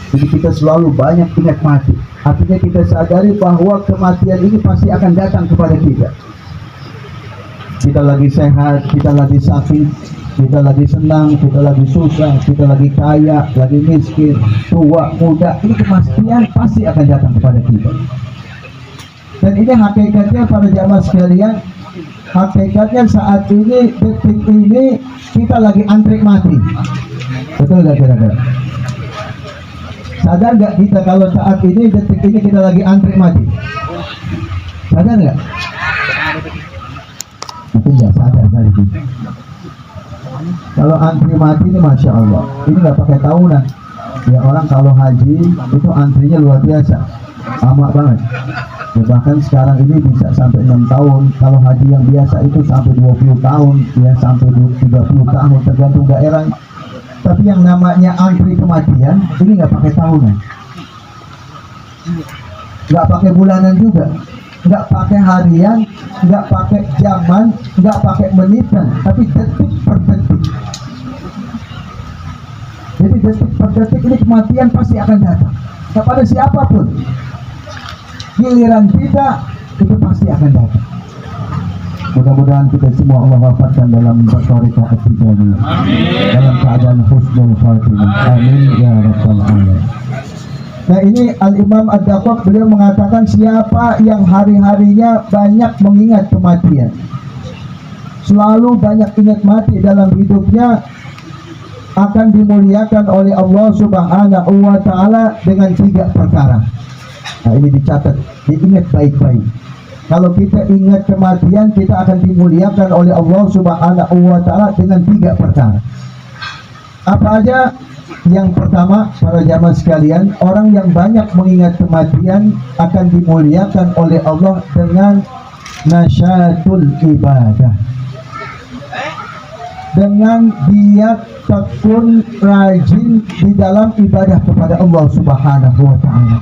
Jadi kita selalu banyak ingat mati. Artinya kita sadari bahwa kematian ini pasti akan datang kepada kita. Kita lagi sehat, kita lagi sakit, kita lagi senang, kita lagi susah, kita lagi kaya, lagi miskin, tua, muda, ini kematian pasti akan datang kepada kita. Dan ini hakikatnya para jamaah sekalian, hakikatnya saat ini, detik ini kita lagi antri mati. Betul gak kira-kira? Sadar gak kita kalau saat ini, detik ini kita lagi antri mati? Sadar gak? Mungkin ya sadar kali ini. Kalau antri mati ini Masya Allah, ini gak pakai tahunan. Ya orang kalau haji itu antrinya luar biasa, lama banget. Ya, bahkan sekarang ini bisa sampai 6 tahun. Kalau haji yang biasa itu sampai 20 tahun, ya sampai 30 tahun tergantung daerah. Tapi yang namanya antri kematian ini nggak pakai tahunan, nggak pakai bulanan juga, nggak pakai harian, nggak pakai jaman, nggak pakai menitan, tapi detik per detik. Jadi detik per detik ini kematian pasti akan datang kepada siapapun. Giliran kita itu pasti akan datang. Mudah-mudahan kita semua Allah wafatkan dalam bertorika ketiga, dalam keadaan husnul khatimah. Amin ya rabbal alamin. Nah ini Al-Imam Ad-Daqqaq beliau mengatakan siapa yang hari-harinya banyak mengingat kematian, selalu banyak ingat mati dalam hidupnya, akan dimuliakan oleh Allah Subhanahu wa Ta'ala dengan 3 perkara. Nah ini dicatat, diingat baik-baik. Kalau kita ingat kematian, kita akan dimuliakan oleh Allah Subhanahu wa Ta'ala dengan 3 perkara. Apa aja? Yang pertama, para jamaah sekalian, orang yang banyak mengingat kematian akan dimuliakan oleh Allah dengan nasyatul ibadah, dengan dia tekun rajin di dalam ibadah kepada Allah Subhanahu wa Ta'ala.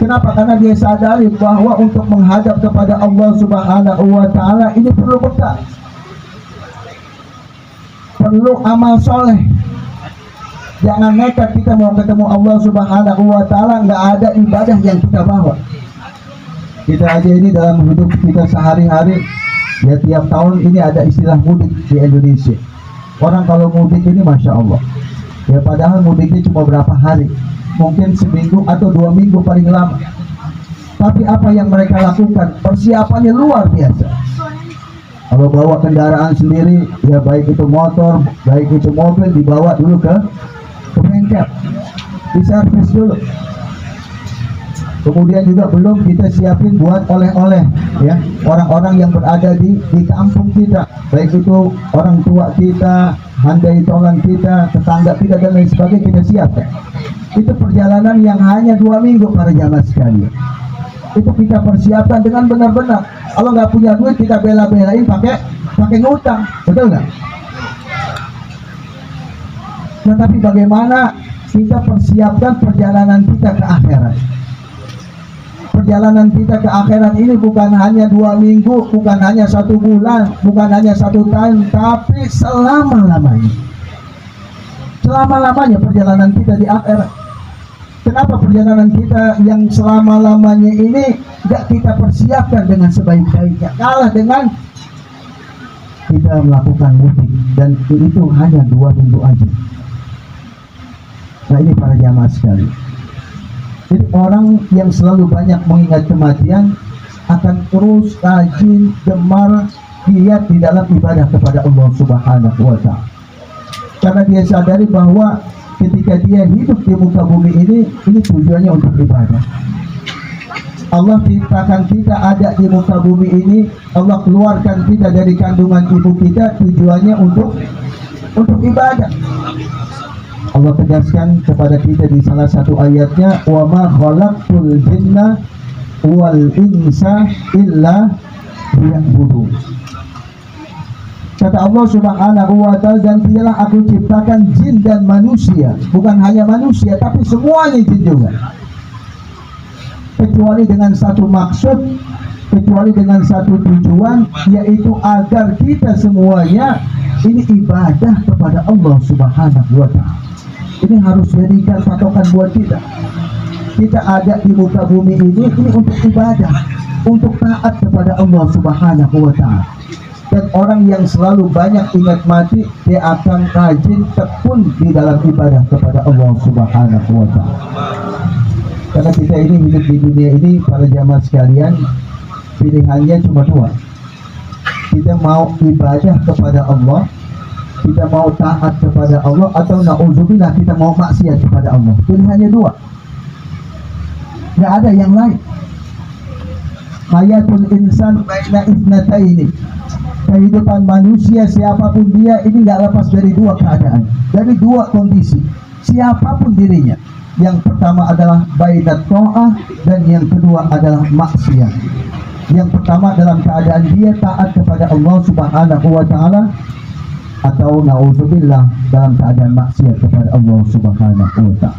Kenapa? Karena dia sadari bahwa untuk menghadap kepada Allah Subhanahu wa Ta'ala ini perlu bekal, perlu amal soleh. Jangan nekat kita mau ketemu Allah Subhanahu wa Ta'ala nggak ada ibadah yang kita bawa. Kita aja ini dalam hidup kita sehari-hari, ya tiap tahun ini ada istilah mudik di Indonesia. Orang kalau mudik ini Masya Allah, ya padahal mudiknya cuma berapa hari, mungkin seminggu atau 2 minggu paling lama. Tapi apa yang mereka lakukan, persiapannya luar biasa. Kalau bawa kendaraan sendiri, ya baik itu motor, baik itu mobil, dibawa dulu ke bengkel, diservis dulu. Kemudian juga belum kita siapin buat oleh-oleh, ya orang-orang yang berada di kampung kita, baik itu orang tua kita, handai tolan kita, tetangga kita dan lain sebagainya, kita siapkan. Itu perjalanan yang hanya 2 minggu para jamaah sekalian. Itu kita persiapkan dengan benar-benar. Kalau nggak punya duit kita bela-belain pakai ngutang, betul nggak? Nah, tapi bagaimana kita persiapkan perjalanan kita ke akhirat? Perjalanan kita ke akhirat ini bukan hanya 2 minggu, bukan hanya 1 bulan, bukan hanya 1 tahun, tapi selama-lamanya. Selama-lamanya perjalanan kita di akhirat. Kenapa perjalanan kita yang selama-lamanya ini tidak kita persiapkan dengan sebaik-baiknya? Kalah dengan kita melakukan mudik, dan itu hanya 2 minggu aja. Nah ini para jamaah sekali. Jadi orang yang selalu banyak mengingat kematian akan terus rajin, gemar, giat di dalam ibadah kepada Allah Subhanahu wa Ta'ala. Karena dia sadari bahwa ketika dia hidup di muka bumi ini tujuannya untuk ibadah. Allah ciptakan kita ada di muka bumi ini, Allah keluarkan kita dari kandungan ibu kita tujuannya untuk ibadah. Allah tegaskan kepada kita di salah satu ayatnya, wa ma khalaqtul jinna wal insa illa liya'budun. Kata Allah Subhanahu wa Ta'ala, dan tidaklah aku ciptakan jin dan manusia, bukan hanya manusia tapi semuanya jin juga, kecuali dengan satu maksud, kecuali dengan satu tujuan, yaitu agar kita semuanya ini ibadah kepada Allah Subhanahu wa Ta'ala. Ini harus jadikan patokan buat kita. Kita ada di muka bumi ini untuk ibadah, untuk taat kepada Allah Subhanahu wa Ta'ala. Dan orang yang selalu banyak ingat mati, dia akan rajin tekun di dalam ibadah kepada Allah Subhanahu wa Ta'ala. Karena kita ini hidup di dunia ini, para jamaah sekalian, pilihannya cuma dua. Kita mau ibadah kepada Allah, kita mau taat kepada Allah, atau na'udzubillah kita mau maksiat kepada Allah. Pilihannya dua, nggak ada yang lain. Hayatul insan baina ithnataini. Kehidupan manusia siapapun dia ini nggak lepas dari dua keadaan, dari dua kondisi, siapapun dirinya. Yang pertama adalah bainat ta'ah, dan yang kedua adalah maksiat. Yang pertama dalam keadaan dia taat kepada Allah Subhanahu wa Ta'ala, atau na'udzubillah dalam keadaan maksiat kepada Allah Subhanahu wa Ta'ala.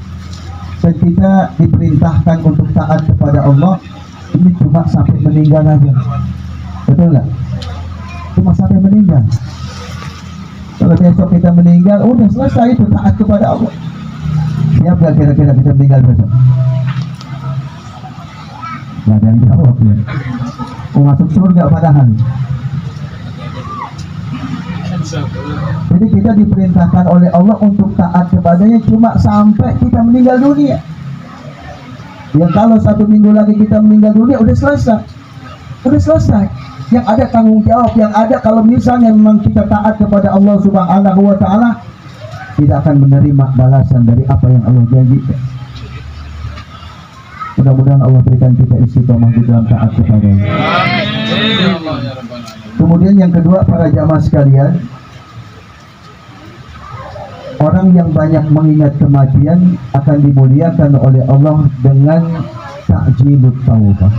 Dan kita diperintahkan untuk taat kepada Allah ini cuma sampai meninggal aja. Betul nggak? Cuma sampai meninggal. Kalau besok kita meninggal, udah selesai itu taat kepada Allah. Siap gak kira-kira kita meninggal besok? Gak ada yang jawab ya. Mau masuk surga padahal. Jadi kita diperintahkan oleh Allah untuk taat kepadanya cuma sampai kita meninggal dunia. Yang kalau 1 minggu lagi kita meninggal dunia, udah selesai. Udah selesai. Yang ada tanggung jawab, yang ada kalau misalnya memang kita taat kepada Allah Subhanahu wa Ta'ala, tidak akan menerima balasan dari apa yang Allah janjikan. Mudah-mudahan Allah berikan kita istiqomah di dalam taat kepada-Nya. Kemudian yang kedua, para jamaah sekalian, orang yang banyak mengingat kematian akan dimuliakan oleh Allah dengan ta'jilut taubah.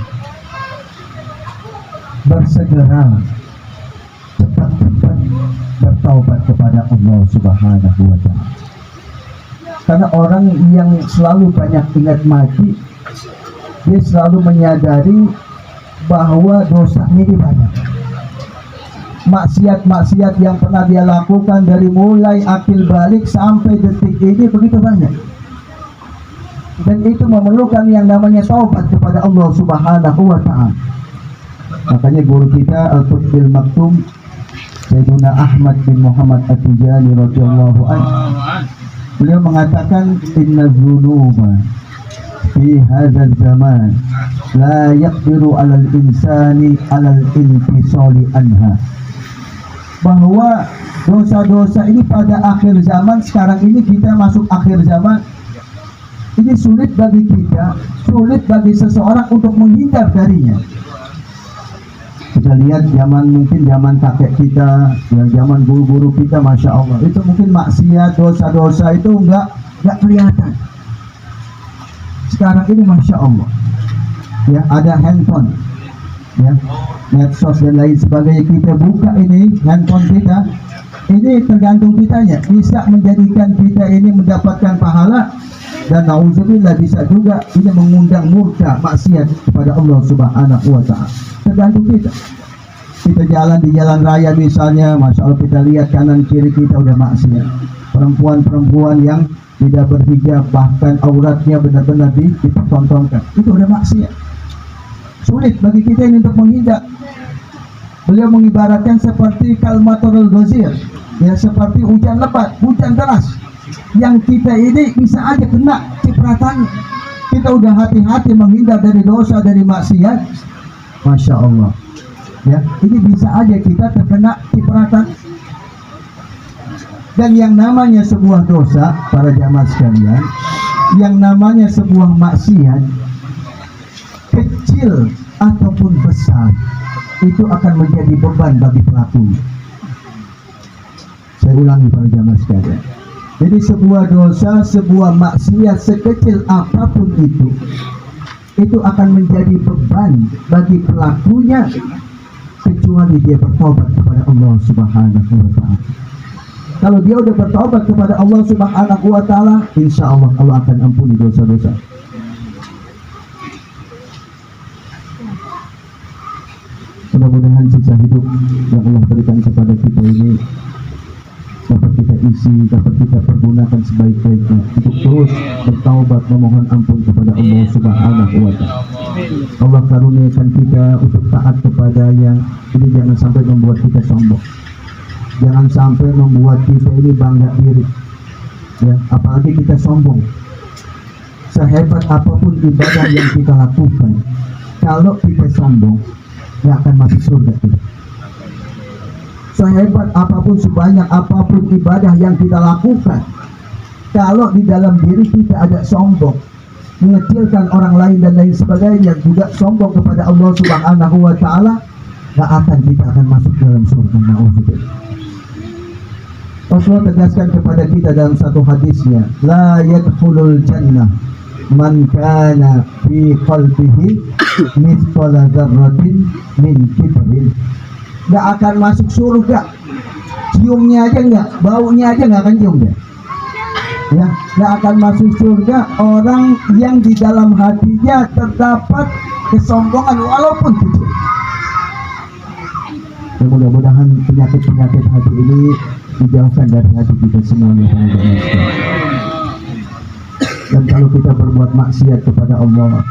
Bersegera, cepat-cepat bertaubat kepada Allah Subhanahu wa Ta'ala. Karena orang yang selalu banyak ingat mati, dia selalu menyadari bahwa dosanya ini banyak. Maksiat-maksiat yang pernah dia lakukan dari mulai akil balik sampai detik ini begitu banyak. Dan itu memerlukan yang namanya taubat kepada Allah Subhanahu wa Ta'ala. Makanya guru kita Al-Qutbil Maktum Sayyiduna Ahmad bin Muhammad At-Tijani radhiyallahu anhu, beliau mengatakan inna dzunuba fi hadzal zaman la yaqdiru 'alal insani 'alal infisali anha. Bahwa dosa-dosa ini pada akhir zaman, sekarang ini kita masuk akhir zaman, ini sulit bagi kita, sulit bagi seseorang untuk menghindar darinya. Kita lihat mungkin zaman kakek kita, yang zaman guru-guru kita, masya Allah, itu mungkin maksiat, dosa-dosa itu nggak kelihatan. Sekarang ini masya Allah, ya ada handphone, ya medsos dan lain sebagainya. Kita buka ini handphone kita, ini tergantung kitanya, bisa menjadikan kita ini mendapatkan pahala, dan nauzubillah bisa juga ini mengundang murka maksiat kepada Allah Subhanahu wa Ta'ala. Tergantung kita. Kita jalan di jalan raya misalnya, masya Allah, kita lihat kanan kiri kita udah maksiat. Perempuan-perempuan yang tidak berhijab, bahkan auratnya benar-benar dipertontonkan, itu udah maksiat. Sulit bagi kita ini untuk menghindar. Beliau mengibaratkan seperti kalmatorul ghazir, ya, seperti hujan lebat, hujan deras, yang kita ini bisa aja kena cipratannya. Kita udah hati-hati menghindar dari dosa, dari maksiat, masya Allah, ya, ini bisa aja kita terkena cipratan. Dan yang namanya sebuah dosa, para jamaah sekalian, yang namanya sebuah maksiat, kecil ataupun besar, itu akan menjadi beban bagi pelakunya. Saya ulangi, para jamaah sekalian. Jadi sebuah dosa, sebuah maksiat sekecil apapun itu akan menjadi beban bagi pelakunya, kecuali dia bertobat kepada Allah Subhanahu wa Ta'ala. Kalau dia udah bertobat kepada Allah Subhanahu wa Ta'ala, insya Allah Allah akan ampuni dosa-dosa. Mudah-mudahan sisa hidup yang Allah berikan kepada kita ini dapat kita kondisi dapat kita pergunakan sebaik-baiknya untuk terus bertaubat memohon ampun kepada Allah Subhanahu wa Ta'ala. Allah karuniakan kita untuk taat kepada yang ini, jangan sampai membuat kita sombong, jangan sampai membuat kita ini bangga diri ya, apalagi kita sombong. Sehebat apapun ibadah yang kita lakukan, kalau kita sombong nggak akan masuk surga kita. Sehebat apapun, sebanyak apapun ibadah yang kita lakukan, kalau di dalam diri kita ada sombong, mengecilkan orang lain dan lain sebagainya, juga sombong kepada Allah Subhanahu wa Ta'ala, nggak akan kita akan masuk dalam surga. Na'udzubillah. Rasulullah tegaskan kepada kita dalam satu hadisnya, la yadkhulul jannah man kana fi qalbihi mithqala dzarratin min kibrin. Nggak akan masuk surga, ciumnya aja nggak, baunya aja nggak akan cium dia ya. Nggak akan masuk surga orang yang di dalam hatinya terdapat kesombongan walaupun kecil. Mudah-mudahan penyakit-penyakit hati ini dijauhkan dari hati kita semuanya. Dan kalau kita berbuat maksiat kepada Allah,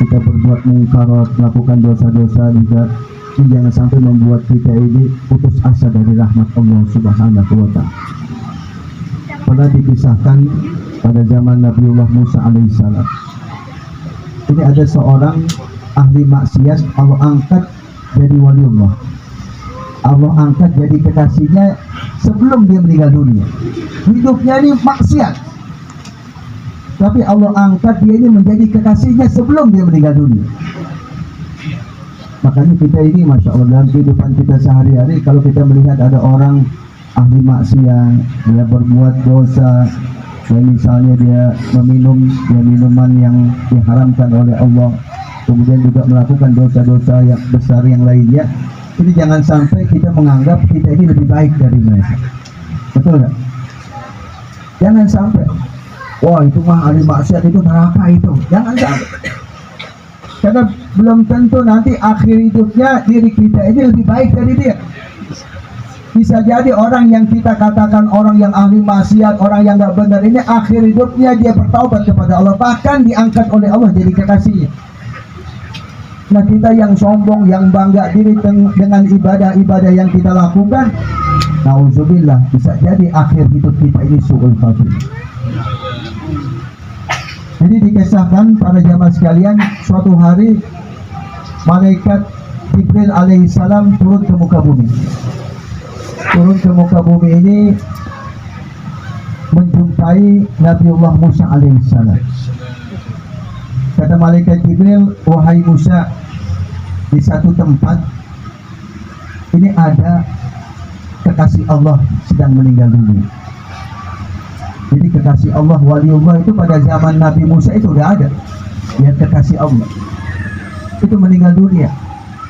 kita berbuat mungkarat, melakukan dosa-dosa juga, ini jangan sampai membuat kita ini putus asa dari rahmat Allah Subhanahu wa Ta'ala. Pernah dikisahkan pada zaman Nabiullah Musa alaihissalam, ini ada seorang ahli maksiat, Allah angkat jadi waliullah, Allah angkat jadi kekasihnya sebelum dia meninggal dunia. Hidupnya ini maksiat, tapi Allah angkat dia ini menjadi kekasihnya sebelum dia meninggal dunia. Makanya kita ini Masya Allah, dalam kehidupan kita sehari-hari, kalau kita melihat ada orang ahli maksiat, dia berbuat dosa, ya misalnya dia meminum minuman yang diharamkan oleh Allah, kemudian juga melakukan dosa-dosa yang besar yang lainnya, jadi jangan sampai kita menganggap kita ini lebih baik dari mereka. Betul nggak? Jangan sampai, wah itu mah ahli maksiat, itu neraka itu. Jangan sampai. Karena belum tentu nanti akhir hidupnya diri kita ini lebih baik dari dia. Bisa jadi orang yang kita katakan orang yang ahli maksiat, orang yang nggak benar ini, akhir hidupnya dia bertaubat kepada Allah, bahkan diangkat oleh Allah jadi kekasihnya. Nah kita yang sombong, yang bangga diri dengan ibadah-ibadah yang kita lakukan, na'udzubillah, bisa jadi akhir hidup kita ini su'ul khatimah. Jadi dikisahkan pada jamaah sekalian, suatu hari malaikat Jibril alaihissalam turun ke muka bumi. Turun ke muka bumi ini menjumpai Nabiullah Musa alaihissalam. Kata malaikat Jibril, wahai Musa, di satu tempat ini ada kekasih Allah sedang meninggal dunia. Jadi kekasih Allah, waliullah itu pada zaman Nabi Musa itu udah ada. Ya, kekasih Allah itu meninggal dunia.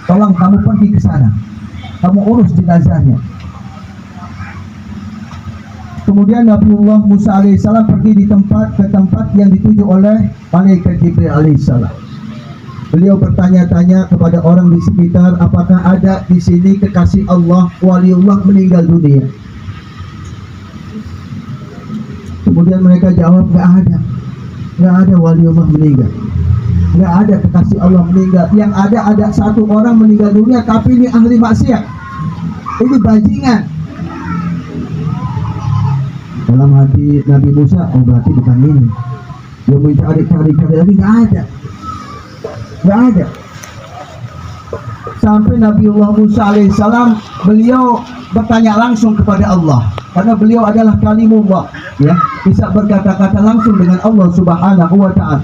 Tolong kamu pergi ke sana, kamu urus jenazahnya. Kemudian Nabiullah Musa alaihissalam pergi ke tempat yang dituju oleh malaikat Jibril alaihissalam. Beliau bertanya-tanya kepada orang di sekitar, apakah ada di sini kekasih Allah, waliullah meninggal dunia? Kemudian mereka jawab, nggak ada waliullah meninggal, nggak ada kekasih Allah meninggal. Yang ada satu orang meninggal dunia, tapi ini ahli maksiat, ini bajingan. Dalam hati Nabi Musa, oh berarti bukan ini. Dia mencari lagi, nggak ada. Sampai Nabiullah Musa alaihissalam, beliau bertanya langsung kepada Allah, karena beliau adalah kalimullah, ya, bisa berkata-kata langsung dengan Allah Subhanahu wa Ta'ala.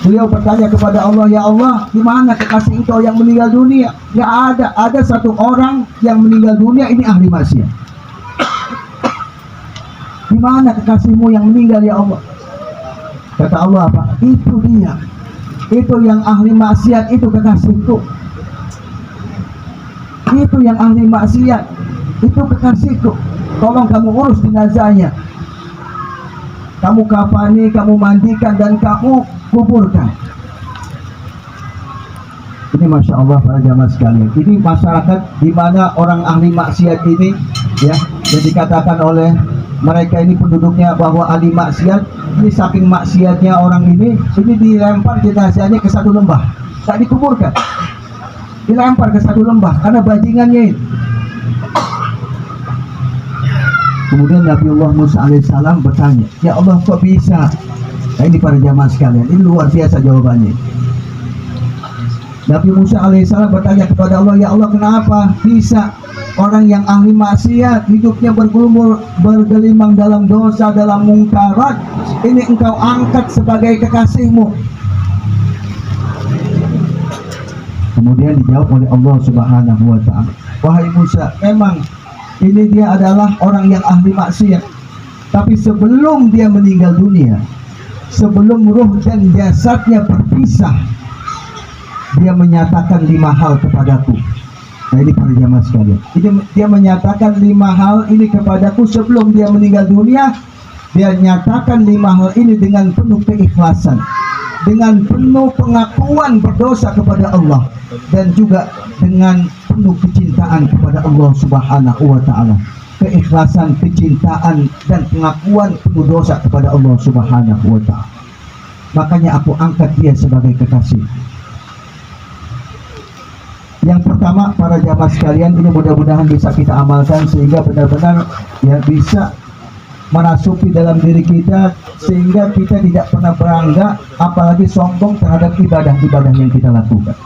Beliau bertanya kepada Allah, ya Allah, di mana kekasih engkau yang meninggal dunia? Nggak ada satu orang yang meninggal dunia ini ahli maksiat. Di mana kekasihmu yang meninggal ya Allah? Kata Allah apa? Itu dia, itu yang ahli maksiat, itu kekasihku. Itu yang ahli maksiat, itu kekasihku. Tolong kamu urus jenazahnya, kamu kafani, kamu mandikan, dan kamu kuburkan. Ini Masya Allah para jamaah sekalian, ini masyarakat di mana orang ahli maksiat ini, ya, Jadi dikatakan oleh mereka ini penduduknya bahwa ahli maksiat, ini saking maksiatnya orang ini dilempar jenazahnya ke satu lembah, tak dikuburkan, dilempar ke satu lembah karena bajingannya ini. Kemudian Nabiullah Musa alaihissalam bertanya, ya Allah kok bisa? Nah, ini para jamaah sekalian, ini luar biasa jawabannya. Nabi Musa alaihissalam bertanya kepada Allah, ya Allah kenapa bisa orang yang ahli maksiat, hidupnya bergelimang dalam dosa, dalam mungkarat, ini engkau angkat sebagai kekasihmu? Kemudian dijawab oleh Allah Subhanahu wa ta'ala, wahai Musa, memang ini dia adalah orang yang ahli maksiat, tapi sebelum dia meninggal dunia, sebelum ruh dan jasadnya berpisah, dia menyatakan 5 hal kepadaku. Nah ini para jamaah sekalian, dia menyatakan 5 hal ini kepadaku sebelum dia meninggal dunia. Dia nyatakan 5 hal ini dengan penuh keikhlasan, dengan penuh pengakuan berdosa kepada Allah, dan juga dengan penuh kecintaan kepada Allah Subhanahu wa ta'ala. Keikhlasan, kecintaan, dan pengakuan penuh dosa kepada Allah Subhanahu wa ta'ala. Makanya aku angkat dia sebagai kekasih. Yang pertama para jamaah sekalian, ini mudah-mudahan bisa kita amalkan sehingga benar-benar ya bisa merasuki dalam diri kita, sehingga kita tidak pernah beranggak apalagi sombong terhadap ibadah-ibadah yang kita lakukan.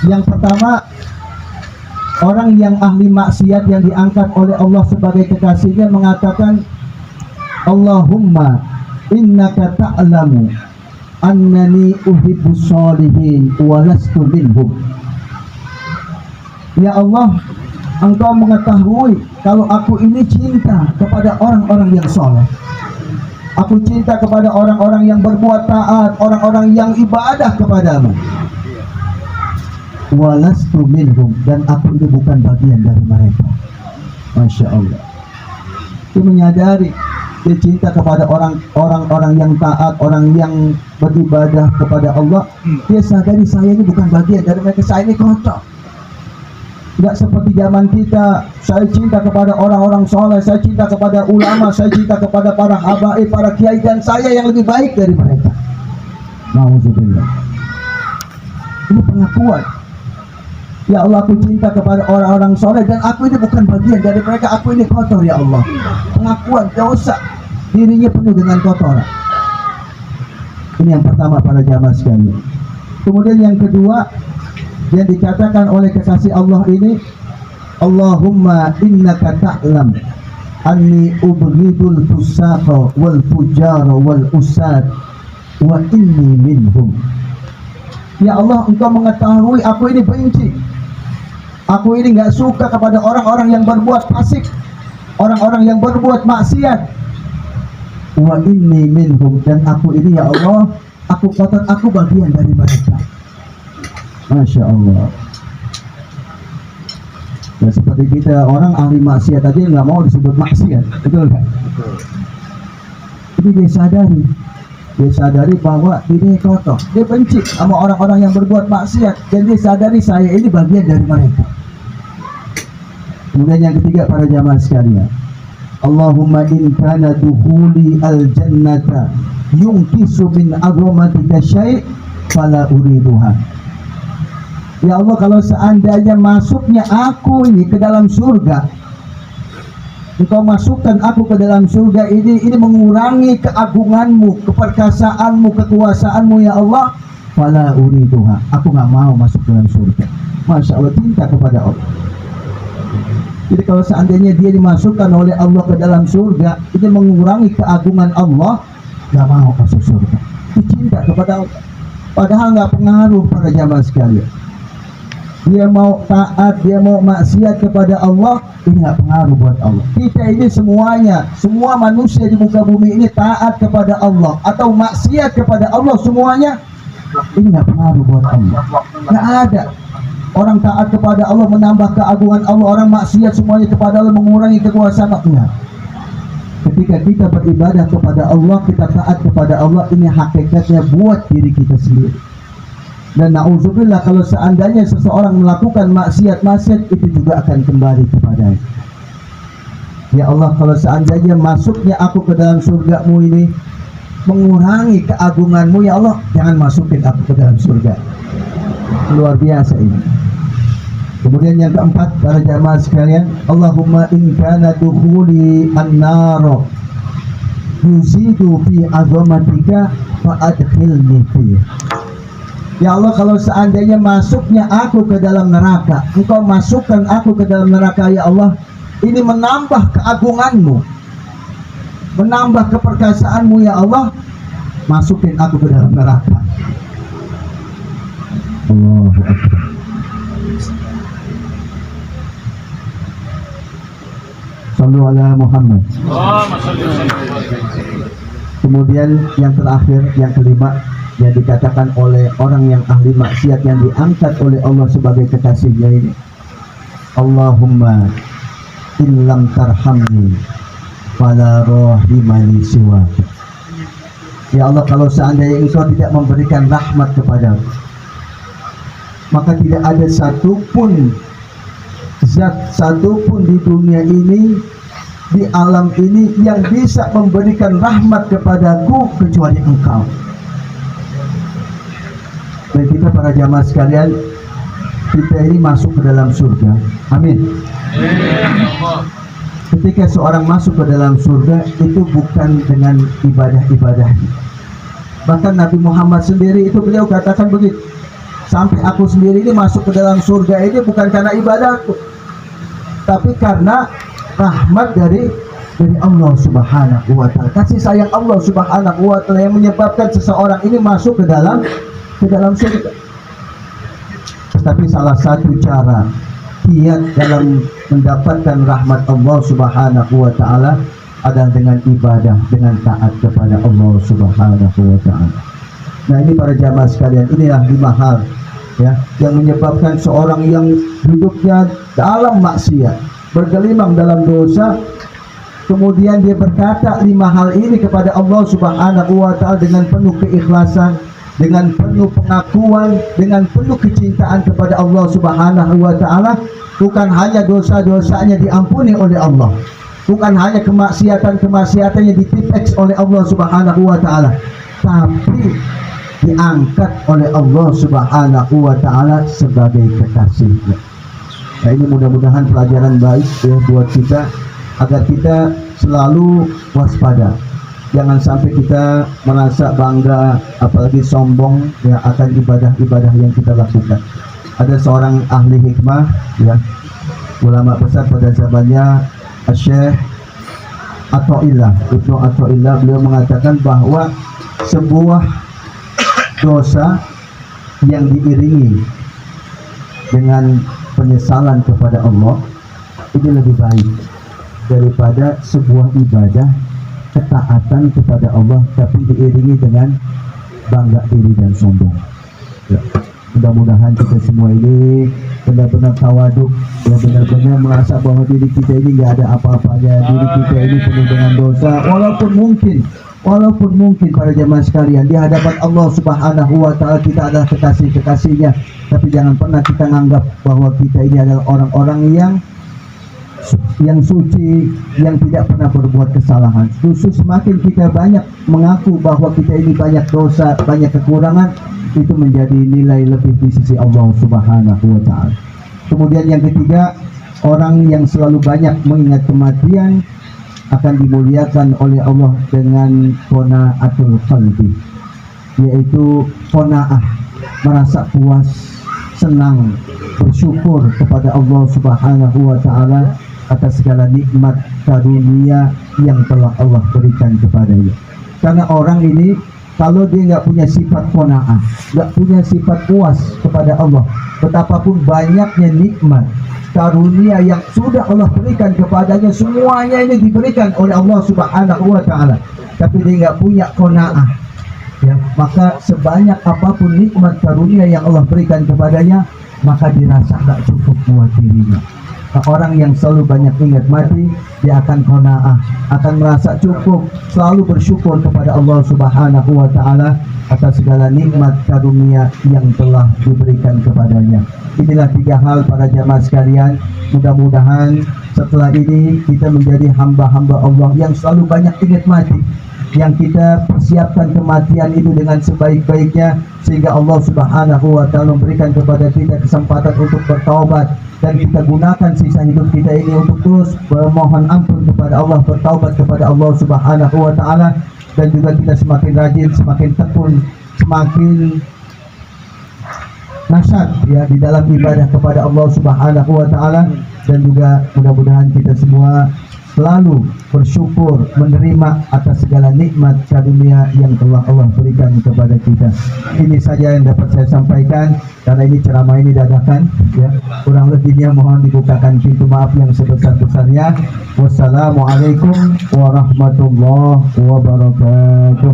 Yang pertama, orang yang ahli maksiat yang diangkat oleh Allah sebagai kekasihnya mengatakan, Allahumma innaka ta'lamu annani uhibbus sholihin wa lastu minhum. Ya Allah, engkau mengetahui kalau aku ini cinta kepada orang-orang yang soleh. Aku cinta kepada orang-orang yang berbuat taat, orang-orang yang ibadah kepadamu. Walastu minhum, dan aku ini bukan bagian dari mereka. Masya Allah. Dia menyadari, dia cinta kepada orang-orang yang taat, orang yang beribadah kepada Allah. Dia sadari saya ini bukan bagian dari mereka, saya ini kotor. Tidak seperti zaman kita, saya cinta kepada orang-orang soleh, saya cinta kepada ulama, saya cinta kepada para habaib, para kiai, dan saya yang lebih baik dari mereka. Nauzubillah. Ini pengakuan. Ya Allah, aku cinta kepada orang-orang soleh dan aku ini bukan bagian dari mereka, aku ini kotor ya Allah. Pengakuan dosa, dirinya penuh dengan kotoran. Ini yang pertama para jamaah sekalian. Kemudian yang kedua, yang dikatakan oleh kekasih Allah ini, Allahumma innaka ta'lam anni ubghidul fusaqa wal fujara wal usad wa inni minhum. Ya Allah, engkau mengetahui aku ini benci, aku ini nggak suka kepada orang-orang yang berbuat fasik, orang-orang yang berbuat maksiat. Wa inni minhum, dan aku ini ya Allah, aku kotor, aku bagian dari mereka. Masya Allah. Dan seperti kita, orang ahli maksiat aja nggak mau disebut maksiat, betul kan? Jadi dia sadari bahwa dirinya kotor, dia benci sama orang-orang yang berbuat maksiat, dan dia sadari saya ini bagian dari mereka. Kemudian yang ketiga para jamaah sekalian, Allahumma in kana dukhuli al-jannata yungkisu min azamatika syai' fala uriduha. Ya Allah, kalau seandainya masuknya aku ini ke dalam surga, engkau masukkan aku ke dalam surga ini mengurangi keagunganmu, keperkasaanmu, kekuasaanmu ya Allah, fala uriduha, aku nggak mau masuk dalam surga. Masya Allah, cinta kepada Allah. Jadi kalau seandainya dia dimasukkan oleh Allah ke dalam surga, ini mengurangi keagungan Allah, nggak mau masuk surga. Itu cinta kepada Allah. Padahal nggak pengaruh para jamaah sekalian. Dia mau taat, dia mau maksiat kepada Allah, ini nggak pengaruh buat Allah. Kita ini semuanya, semua manusia di muka bumi ini taat kepada Allah atau maksiat kepada Allah, semuanya ini nggak pengaruh buat Allah. Nggak ada. Orang taat kepada Allah menambah keagungan Allah, orang maksiat semuanya kepada Allah mengurangi kekuasaan Allah. Ketika kita beribadah kepada Allah, kita taat kepada Allah, ini hakikatnya buat diri kita sendiri. Dan na'udzubillah, kalau seandainya seseorang melakukan maksiat itu juga akan kembali kepadanya. Ya Allah, kalau seandainya masuknya aku ke dalam surga-Mu ini mengurangi keagungan-Mu, ya Allah, jangan masukin aku ke dalam surga. Luar biasa ini. Kemudian yang keempat, para jamaah sekalian, Allahumma in kana dukhuli an-nar yuzidu fi azamatika fa adkhilni fi. Ya Allah, kalau seandainya masuknya aku ke dalam neraka, Engkau masukkan aku ke dalam neraka, ya Allah, ini menambah keagungan-Mu, menambah keperkasaanmu, ya Allah, masukin aku ke dalam neraka. Allahu Akbar. Sallu ala Muhammad. Kemudian yang terakhir, yang kelima, yang dikatakan oleh orang yang ahli maksiat yang diangkat oleh Allah sebagai kekasihnya ini, Allahumma illam tarhamni fala rahimani siwa. Ya Allah, kalau seandainya Engkau tidak memberikan rahmat kepadaku, maka tidak ada satupun zat, satupun di dunia ini, di alam ini yang bisa memberikan rahmat kepadaku kecuali Engkau. Dan kita para jamaah sekalian, kita ini masuk ke dalam surga. Amin. Ketika seorang masuk ke dalam surga, itu bukan dengan ibadah-ibadahnya. Bahkan Nabi Muhammad sendiri itu beliau katakan begitu, sampai aku sendiri ini masuk ke dalam surga ini bukan karena ibadahku, tapi karena rahmat dari Allah Subhanahu wa Ta'ala, kasih sayang Allah Subhanahu wa Ta'ala yang menyebabkan seseorang ini masuk ke dalam surga. Tapi salah satu cara kiat dalam mendapatkan rahmat Allah Subhanahu wa Ta'ala adalah dengan ibadah, dengan taat kepada Allah Subhanahu wa Ta'ala. Nah, ini para jamaah sekalian, inilah 5 hal ya yang menyebabkan seorang yang hidupnya dalam maksiat, bergelimang dalam dosa, kemudian dia berkata 5 hal ini kepada Allah Subhanahu wa Ta'ala dengan penuh keikhlasan, dengan penuh pengakuan, dengan penuh kecintaan kepada Allah Subhanahu wa Ta'ala. Bukan hanya dosa-dosanya diampuni oleh Allah, bukan hanya kemaksiatan-kemaksiatannya ditipeks oleh Allah Subhanahu wa Ta'ala, tapi diangkat oleh Allah Subhanahu wa Ta'ala sebagai kekasihnya. Nah, ini mudah-mudahan pelajaran baik ya buat kita, agar kita selalu waspada. Jangan sampai kita merasa bangga, apalagi sombong ya akan ibadah-ibadah yang kita lakukan. Ada seorang ahli hikmah ya, ulama besar pada zamannya, Syekh Athaillah, Ibnu Athaillah, beliau mengatakan bahwa sebuah dosa yang diiringi dengan penyesalan kepada Allah ini lebih baik daripada sebuah ibadah ketaatan kepada Allah tapi diiringi dengan bangga diri dan sombong ya. Mudah-mudahan kita semua ini benar-benar tawaduk ya, benar-benar merasa bahwa diri kita ini nggak ada apa-apanya, diri kita ini penuh dengan dosa, walaupun mungkin para jemaah sekalian di hadapan Allah Subhanahu wa Ta'ala kita adalah kekasih-kekasihnya, tapi jangan pernah kita menganggap bahwa kita ini adalah orang-orang yang suci, yang tidak pernah berbuat kesalahan. Justru semakin kita banyak mengaku bahwa kita ini banyak dosa, banyak kekurangan, itu menjadi nilai lebih di sisi Allah Subhanahu wa Ta'ala. Kemudian yang ketiga, orang yang selalu banyak mengingat kematian akan dimuliakan oleh Allah dengan qanaatul qalbi, yaitu qanaah, merasa puas, senang, bersyukur kepada Allah Subhanahu wa Ta'ala atas segala nikmat karunia yang telah Allah berikan kepadanya. Karena orang ini kalau dia nggak punya sifat qanaah, nggak punya sifat puas kepada Allah, betapapun banyaknya nikmat karunia yang sudah Allah berikan kepadanya, semuanya ini diberikan oleh Allah Subhanahu wa Ta'ala, tapi dia nggak punya qanaah ya, maka sebanyak apapun nikmat karunia yang Allah berikan kepadanya, maka dirasa nggak cukup buat dirinya. Orang yang selalu banyak ingat mati, dia akan qanaah, akan merasa cukup, selalu bersyukur kepada Allah Subhanahu wa taala atas segala nikmat karunia yang telah diberikan kepadanya. Inilah 3 hal para jamaah sekalian. Mudah-mudahan setelah ini kita menjadi hamba-hamba Allah yang selalu banyak ingat mati, yang kita persiapkan kematian itu dengan sebaik-baiknya, sehingga Allah Subhanahu wa taala memberikan kepada kita kesempatan untuk bertaubat, dan kita gunakan sisa hidup kita ini untuk terus memohon ampun kepada Allah, bertaubat kepada Allah Subhanahu wa taala, dan juga kita semakin rajin, semakin tekun, semakin nasyad ya di dalam ibadah kepada Allah Subhanahu wa taala, dan juga mudah-mudahan kita semua selalu bersyukur menerima atas segala nikmat karunia yang telah Allah berikan kepada kita. Ini saja yang dapat saya sampaikan, karena ini ceramah ini dadakan ya. Kurang lebihnya mohon dibukakan pintu maaf yang sebesar-besarnya. Wassalamualaikum warahmatullahi wabarakatuh.